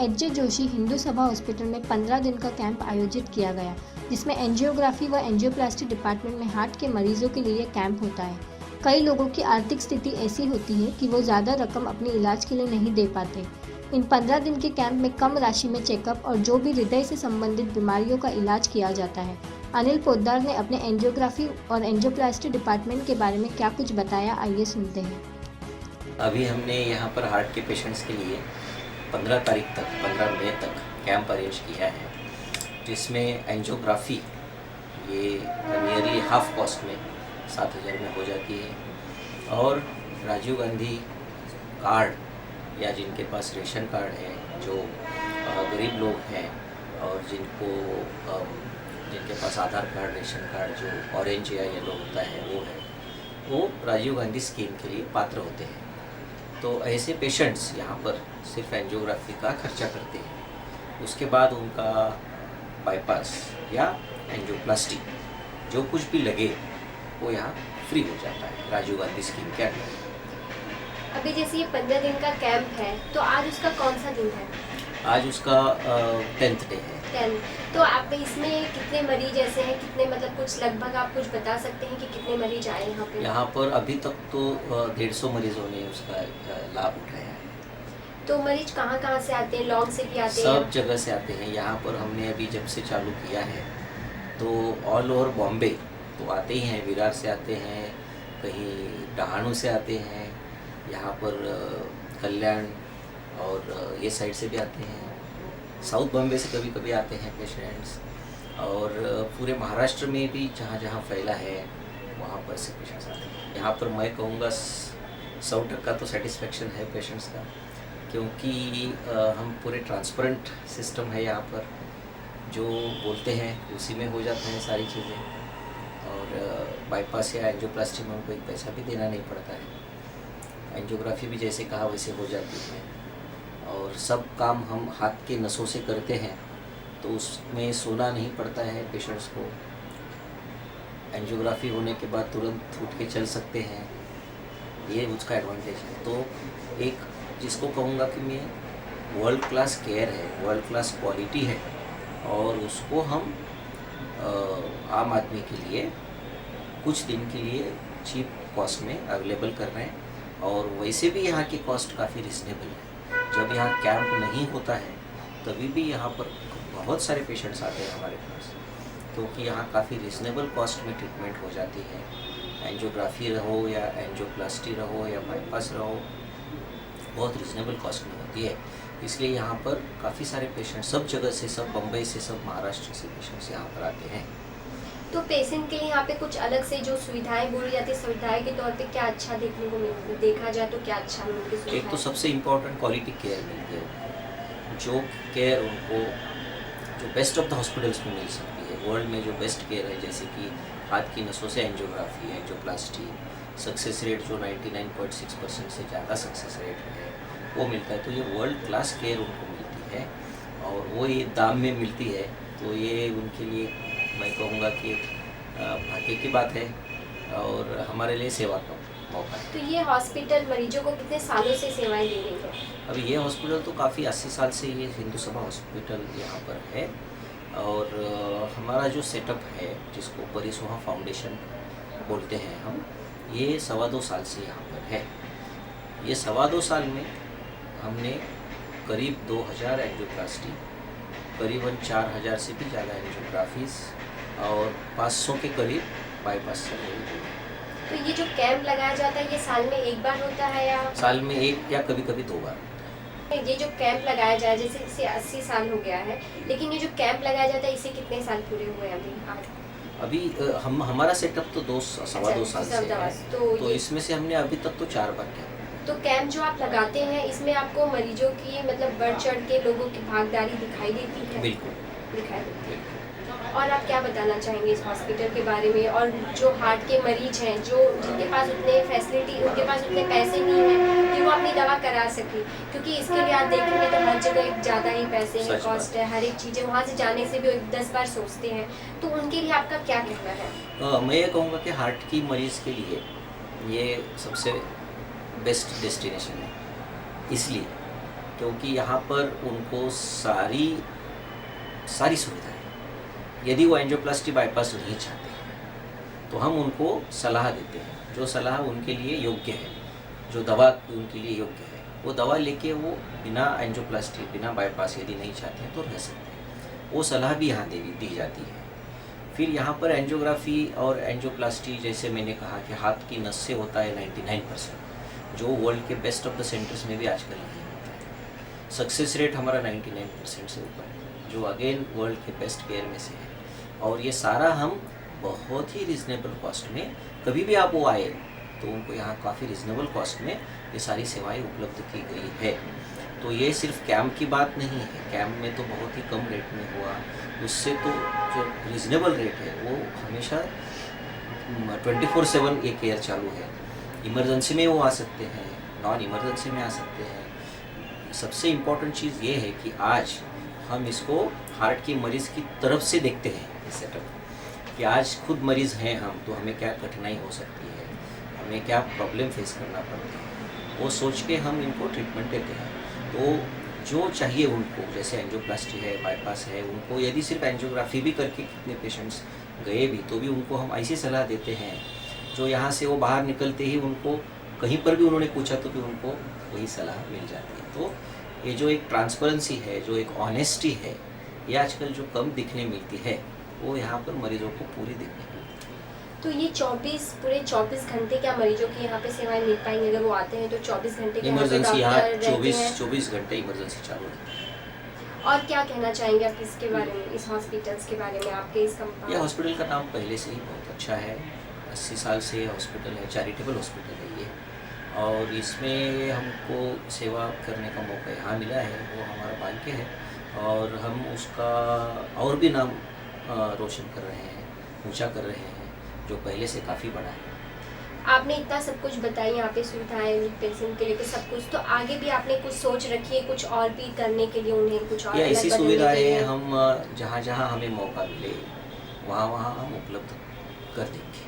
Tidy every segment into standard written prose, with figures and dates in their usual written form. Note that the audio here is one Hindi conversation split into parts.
एच.जे. जोशी हिंदू सभा हॉस्पिटल में 15 दिन का कैंप आयोजित किया गया, जिसमें एंजियोग्राफी व एंजियोप्लास्टी डिपार्टमेंट में हार्ट के मरीजों के लिए कैंप होता है। कई लोगों की आर्थिक स्थिति ऐसी होती है कि वो ज़्यादा रकम अपने इलाज के लिए नहीं दे पाते। इन 15 दिन के कैंप में कम राशि में चेकअप और जो भी हृदय से संबंधित बीमारियों का इलाज किया जाता है। अनिल पोद्दार ने अपने एंजियोग्राफी और एंजियोप्लास्टी डिपार्टमेंट के बारे में क्या कुछ बताया, आइए सुनते हैं। अभी हमने यहाँ पर हार्ट के पेशेंट्स के लिए 15 तारीख तक 15 मई तक कैंप अरेंज किया है, जिसमें एंजियोग्राफी ये नियरली हाफ कॉस्ट में 7,000 में हो जाती है और राजीव गांधी कार्ड या जिनके पास रेशन कार्ड है, जो गरीब लोग हैं और जिनके पास आधार कार्ड, रेशन कार्ड जो ऑरेंज या येलो होता है वो राजीव गांधी स्कीम के लिए पात्र होते हैं। तो ऐसे पेशेंट्स यहाँ पर सिर्फ एंजियोग्राफी का खर्चा करते हैं, उसके बाद उनका बाईपास या एंजियोप्लास्टी जो कुछ भी लगे वो यहाँ फ्री हो जाता है राजीव गांधी स्कीम के अंडर। अभी जैसे ये 15 दिन का कैंप है, तो आज उसका कौन सा दिन है? आज उसका 10th डे है। 10। तो आप इसमें कितने मरीज ऐसे हैं, कितने मतलब कुछ लगभग आप कुछ बता सकते हैं कि कितने मरीज आए यहाँ पे? यहाँ पर अभी तक तो 150 मरीजों ने उसका लाभ उठाया है। तो मरीज कहाँ से आते हैं? लॉन्ग से भी आते हैं? सब जगह से आते हैं। यहाँ पर हमने अभी जब से चालू किया है तो ऑल ओवर बॉम्बे तो आते ही हैं, विरार से आते हैं, कहीं डहाणू से आते हैं, यहाँ पर कल्याण और ये साइड से भी आते हैं, साउथ बॉम्बे से कभी कभी आते हैं पेशेंट्स, और पूरे महाराष्ट्र में भी जहाँ जहाँ फैला है वहाँ पर से पेशेंट्स आते हैं। यहाँ पर मैं कहूँगा 100% तो सेटिस्फेक्शन है पेशेंट्स का, क्योंकि हम पूरे ट्रांसपेरेंट सिस्टम है यहाँ पर, जो बोलते हैं उसी में हो जाते हैं सारी चीज़ें, और बाईपास या एंजियोप्लास्टी में उनको एक पैसा भी देना नहीं पड़ता है। एंजियोग्राफी भी जैसे कहा वैसे हो जाती है, और सब काम हम हाथ के नसों से करते हैं, तो उसमें सोना नहीं पड़ता है पेशेंट्स को। एंजियोग्राफी होने के बाद तुरंत उठ के चल सकते हैं, ये उसका एडवांटेज है। तो एक जिसको कहूँगा कि मैं वर्ल्ड क्लास केयर है, वर्ल्ड क्लास क्वालिटी है, और उसको हम आम आदमी के लिए कुछ दिन के लिए चीप कॉस्ट में अवेलेबल कर रहे हैं। और वैसे भी यहाँ की कॉस्ट काफ़ी रिजनेबल है। जब यहाँ कैंप नहीं होता है तभी भी यहाँ पर बहुत सारे पेशेंट्स आते हैं हमारे पास, क्योंकि यहाँ काफ़ी रिजनेबल कॉस्ट में ट्रीटमेंट हो जाती है। एंजियोग्राफी रहो या एंजियोप्लास्टी रहो या बाईपास रहो, बहुत रिजनेबल कॉस्ट में होती है। इसलिए यहाँ पर काफ़ी सारे पेशेंट सब जगह से, सब बम्बई से, सब महाराष्ट्र से पेशेंट्स यहाँ पर आते हैं। तो पेशेंट के लिए यहाँ पे कुछ अलग से जो सुविधाएं बोली जाती है, सुविधाएं के तौर पे क्या अच्छा देखने को देखा जाए तो क्या अच्छा मिलती है? एक तो सबसे इम्पोर्टेंट क्वालिटी केयर मिलती है, जो केयर उनको जो बेस्ट ऑफ द हॉस्पिटल्स में मिल सकती है। वर्ल्ड में जो बेस्ट केयर है, जैसे कि हाथ की नसों से एंजियोग्राफी, एंजियोप्लास्टी, सक्सेस रेट जो 99.6% से ज़्यादा सक्सेस रेट है वो मिलता है। तो ये वर्ल्ड क्लास केयर उनको मिलती है, और वो ये दाम में मिलती है, तो ये उनके लिए मैं कहूँगा कि भाग्य की बात है और हमारे लिए सेवा का मौका है। तो ये हॉस्पिटल मरीजों को कितने सालों से सेवाएं दे रही है? अभी ये हॉस्पिटल तो काफ़ी 80 साल से ये हिंदू सभा हॉस्पिटल यहाँ पर है, और हमारा जो सेटअप है जिसको परिसोहा फाउंडेशन बोलते हैं हम, ये 2.25 साल से यहाँ पर है। ये 2.25 साल में हमने करीब 2000 एंजियोप्लास्टी, करीबन 4000 से भी ज़्यादा एंजियोग्राफीज और 500 के करीब बाईपास सर्जरी। तो ये जो कैंप लगाया जाता है ये साल में एक बार होता है या साल में एक या कभी कभी 2 बार? ये जो कैंप लगाया जाए, जैसे इसे 80 साल हो गया है, लेकिन ये जो कैंप लगाया जाता है इसे कितने साल पूरे हुए अभी? हमारा सेटअप तो 2.25 साल से है, तो इसमें से हमने अभी तक तो 4 बार किया। तो कैंप जो आप लगाते हैं इसमें आपको मरीजों की मतलब बढ़ चढ़ के लोगों की भागीदारी दिखाई देती है? बिल्कुल दिखाई देती है। और आप क्या बताना चाहेंगे इस हॉस्पिटल के बारे में, और जो हार्ट के मरीज हैं जो जिनके पास उतने फैसिलिटी, उनके पास उतने पैसे नहीं हैं कि वो अपनी दवा करा सके, क्योंकि इसके लिए आप देखेंगे तो हर जगह ज़्यादा ही पैसे हैं, कॉस्ट है, हर एक चीज़ें, वहाँ से जाने से भी 10 बार सोचते हैं। तो उनके लिए आपका क्या कहना है? मैं ये कहूँगा कि हार्ट की मरीज़ के लिए ये सबसे बेस्ट डेस्टिनेशन है, इसलिए क्योंकि यहाँ पर उनको सारी सुविधाएं, यदि वो एंजियोप्लास्टी बाईपास नहीं चाहते तो हम उनको सलाह देते हैं, जो सलाह उनके लिए योग्य है, जो दवा उनके लिए योग्य है, वो दवा लेके वो बिना एंजियोप्लास्टी बिना बाईपास यदि नहीं चाहते हैं तो रह सकते हैं। वो सलाह भी यहाँ दी जाती है। फिर यहाँ पर एंजियोग्राफी और एंजियोप्लास्टी, जैसे मैंने कहा कि हाथ की नस से होता है 99%, जो वर्ल्ड के बेस्ट ऑफ द सेंटर्स में भी आजकल नहीं होता है। सक्सेस रेट हमारा 99% से ऊपर है, जो अगेन वर्ल्ड के बेस्ट केयर में से है। और ये सारा हम बहुत ही रिजनेबल कॉस्ट में, कभी भी आप वो आए तो उनको यहाँ काफ़ी रिजनेबल कॉस्ट में ये सारी सेवाएं उपलब्ध की गई है। तो ये सिर्फ कैंप की बात नहीं है, कैंप में तो बहुत ही कम रेट में हुआ, उससे तो जो रिजनेबल रेट है वो हमेशा 24/7 ये केयर चालू है। इमरजेंसी में वो आ सकते हैं, नॉन इमरजेंसी में आ सकते हैं। सबसे इम्पोर्टेंट चीज़ ये है कि आज हम इसको हार्ट के मरीज़ की तरफ से देखते हैं, इस सेटअप कि आज खुद मरीज़ हैं हम, तो हमें क्या कठिनाई हो सकती है, हमें क्या प्रॉब्लम फेस करना पड़ती है, वो सोच के हम इनको ट्रीटमेंट देते हैं। तो जो चाहिए उनको, जैसे एंजियोप्लास्टी है, बाईपास है, उनको यदि सिर्फ एंजियोग्राफी भी करके कितने पेशेंट्स गए भी तो भी उनको हम ऐसी सलाह देते हैं जो यहाँ से वो बाहर निकलते ही उनको कहीं पर भी उन्होंने पूछा तो भी उनको वही सलाह मिल जाती है। तो ये जो एक ट्रांसपेरेंसी है, जो एक ऑनेस्टी है, ये आजकल जो कम दिखने मिलती है वो यहाँ पर मरीजों को पूरी दिखने मिलती है। तो ये पूरे 24 घंटे क्या मरीजों की यहाँ पे सेवाएं मिल पाएंगे? अगर वो आते हैं तो 24 घंटे के इमरजेंसी यहाँ रहते हैं। 24 घंटे इमरजेंसी चालू रहती है। और क्या कहना चाहेंगे आप इसके बारे में, इस हॉस्पिटल्स के बारे में, आपके इस ये हॉस्पिटल का नाम पहले से ही बहुत अच्छा है, 80 साल से हॉस्पिटल है, चैरिटेबल हॉस्पिटल है ये, और इसमें हमको सेवा करने का मौका यहाँ मिला है, वो हमारा भाग्य है। और हम उसका और भी नाम रोशन कर रहे हैं, ऊंचा कर रहे हैं, जो पहले से काफ़ी बड़ा है। आपने इतना सब कुछ बताई यहाँ पे सुविधाएं पेशेंट के लिए तो सब कुछ, तो आगे भी आपने कुछ सोच रखी है कुछ और भी करने के लिए, उन्हें कुछ और या अलग ऐसी बनाने के सुविधाएं लिए? हम जहाँ जहाँ हमें मौका मिले वहाँ हम उपलब्ध कर देंगे,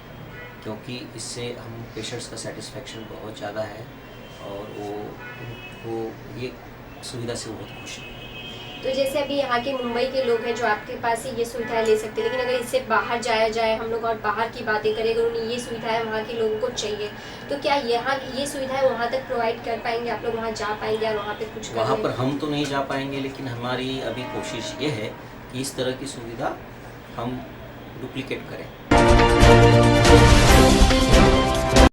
क्योंकि इससे हम पेशेंट्स का सेटिस्फेक्शन बहुत ज़्यादा है और वो ये सुविधा से बहुत खुश हैं। तो जैसे अभी यहाँ के मुंबई के लोग हैं जो आपके पास से ये सुविधाएं ले सकते हैं, लेकिन अगर इससे बाहर जाया जाए हम लोग और बाहर की बातें करें, अगर उन्हें ये सुविधाएं वहाँ के लोगों को चाहिए तो क्या यहाँ ये सुविधाएं वहाँ तक प्रोवाइड कर पाएंगे? आप लोग वहाँ जा पाएंगे और वहाँ पे कुछ वहाँ पर हम तो नहीं जा पाएंगे, लेकिन हमारी अभी कोशिश ये है कि इस तरह की सुविधा हम डुप्लीकेट करें।